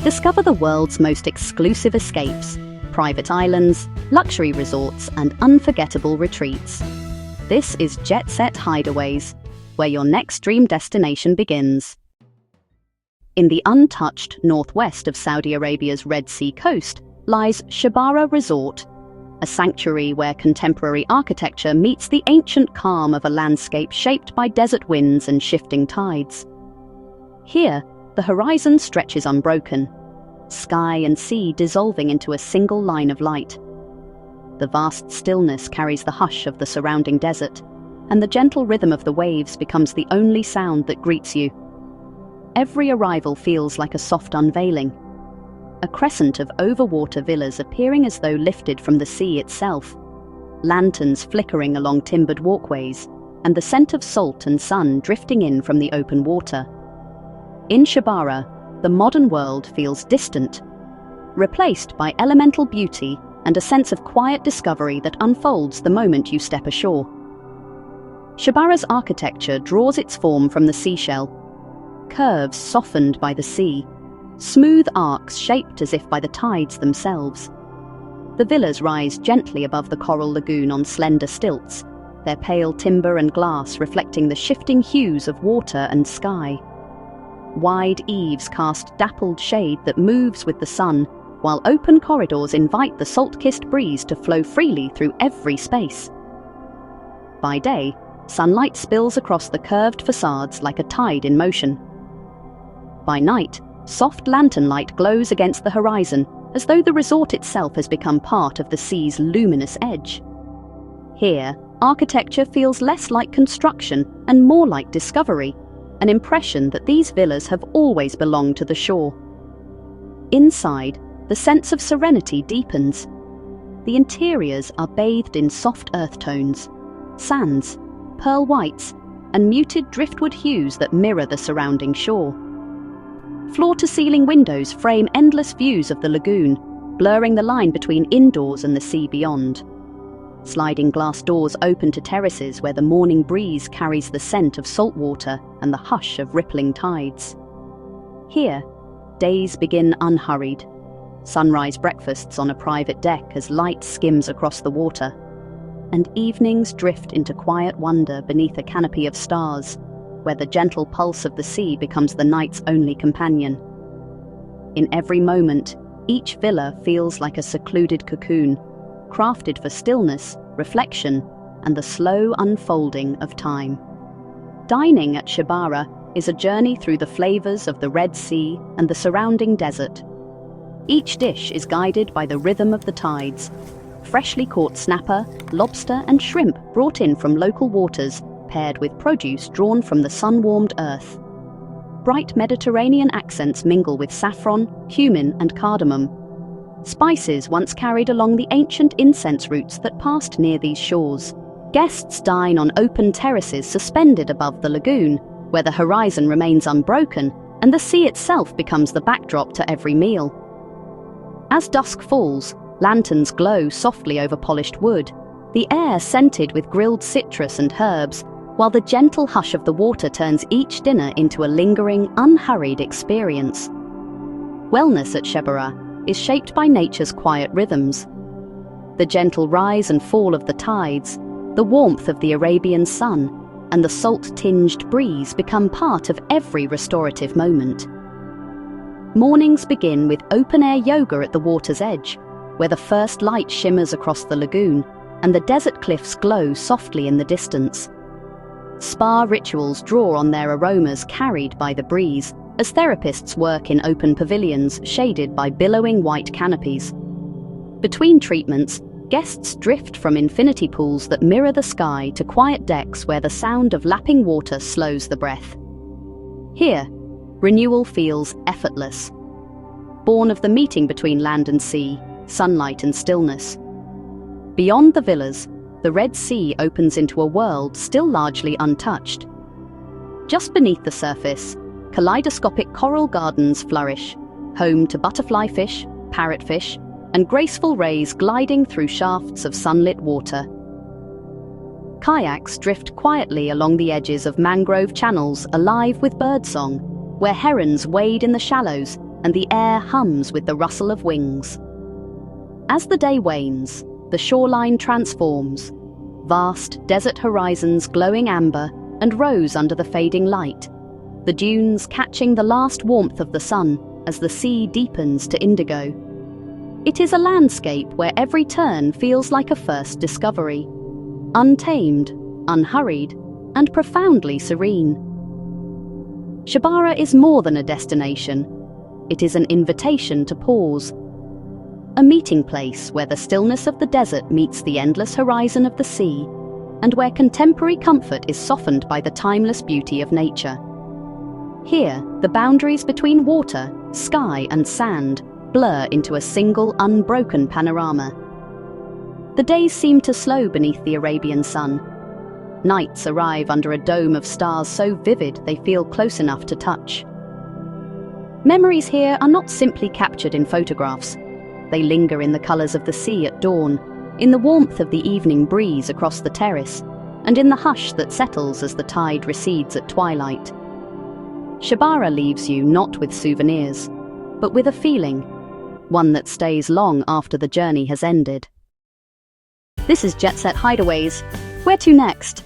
Discover the world's most exclusive escapes, private islands, luxury resorts, and unforgettable retreats. This is JetSet Hideaways, where your next dream destination begins. In the untouched northwest of Saudi Arabia's Red Sea coast lies Shebara Resort, a sanctuary where contemporary architecture meets the ancient calm of a landscape shaped by desert winds and shifting tides. Here, the horizon stretches unbroken, sky and sea dissolving into a single line of light. The vast stillness carries the hush of the surrounding desert, and the gentle rhythm of the waves becomes the only sound that greets you. Every arrival feels like a soft unveiling, a crescent of overwater villas appearing as though lifted from the sea itself, lanterns flickering along timbered walkways, and the scent of salt and sun drifting in from the open water. In Shebara, the modern world feels distant, replaced by elemental beauty and a sense of quiet discovery that unfolds the moment you step ashore. Shebara's architecture draws its form from the seashell, curves softened by the sea, smooth arcs shaped as if by the tides themselves. The villas rise gently above the coral lagoon on slender stilts, their pale timber and glass reflecting the shifting hues of water and sky. Wide eaves cast dappled shade that moves with the sun, while open corridors invite the salt-kissed breeze to flow freely through every space. By day, sunlight spills across the curved facades like a tide in motion. By night, soft lantern light glows against the horizon, as though the resort itself has become part of the sea's luminous edge. Here, architecture feels less like construction and more like discovery, an impression that these villas have always belonged to the shore. Inside, the sense of serenity deepens. The interiors are bathed in soft earth tones, sands, pearl whites, and muted driftwood hues that mirror the surrounding shore. Floor-to-ceiling windows frame endless views of the lagoon, blurring the line between indoors and the sea beyond. Sliding glass doors open to terraces where the morning breeze carries the scent of salt water and the hush of rippling tides. Here, days begin unhurried. Sunrise breakfasts on a private deck as light skims across the water, and evenings drift into quiet wonder beneath a canopy of stars, where the gentle pulse of the sea becomes the night's only companion. In every moment, each villa feels like a secluded cocoon, crafted for stillness, reflection, and the slow unfolding of time. Dining at Shebara is a journey through the flavors of the Red Sea and the surrounding desert. Each dish is guided by the rhythm of the tides. Freshly caught snapper, lobster, and shrimp brought in from local waters, paired with produce drawn from the sun-warmed earth. Bright Mediterranean accents mingle with saffron, cumin, and cardamom, spices once carried along the ancient incense routes that passed near these shores. Guests dine on open terraces suspended above the lagoon, where the horizon remains unbroken and the sea itself becomes the backdrop to every meal. As dusk falls, lanterns glow softly over polished wood, the air scented with grilled citrus and herbs, while the gentle hush of the water turns each dinner into a lingering, unhurried experience. Wellness at Shebara is shaped by nature's quiet rhythms. The gentle rise and fall of the tides, the warmth of the Arabian sun, and the salt-tinged breeze become part of every restorative moment. Mornings begin with open-air yoga at the water's edge, where the first light shimmers across the lagoon and the desert cliffs glow softly in the distance. Spa rituals draw on their aromas carried by the breeze, as therapists work in open pavilions shaded by billowing white canopies. Between treatments, guests drift from infinity pools that mirror the sky to quiet decks where the sound of lapping water slows the breath. Here, renewal feels effortless. Born of the meeting between land and sea, sunlight and stillness. Beyond the villas, the Red Sea opens into a world still largely untouched. Just beneath the surface, kaleidoscopic coral gardens flourish, home to butterfly fish, parrotfish, and graceful rays gliding through shafts of sunlit water. Kayaks drift quietly along the edges of mangrove channels alive with birdsong, where herons wade in the shallows and the air hums with the rustle of wings. As the day wanes, the shoreline transforms, vast desert horizons glowing amber and rose under the fading light, the dunes catching the last warmth of the sun as the sea deepens to indigo. It is a landscape where every turn feels like a first discovery, untamed, unhurried, and profoundly serene. Shebara is more than a destination. It is an invitation to pause, a meeting place where the stillness of the desert meets the endless horizon of the sea, and where contemporary comfort is softened by the timeless beauty of nature. Here, the boundaries between water, sky, and sand blur into a single, unbroken panorama. The days seem to slow beneath the Arabian sun. Nights arrive under a dome of stars so vivid they feel close enough to touch. Memories here are not simply captured in photographs. They linger in the colours of the sea at dawn, in the warmth of the evening breeze across the terrace, and in the hush that settles as the tide recedes at twilight. Shebara leaves you not with souvenirs, but with a feeling, one that stays long after the journey has ended. This is JetSet Hideaways. Where to next?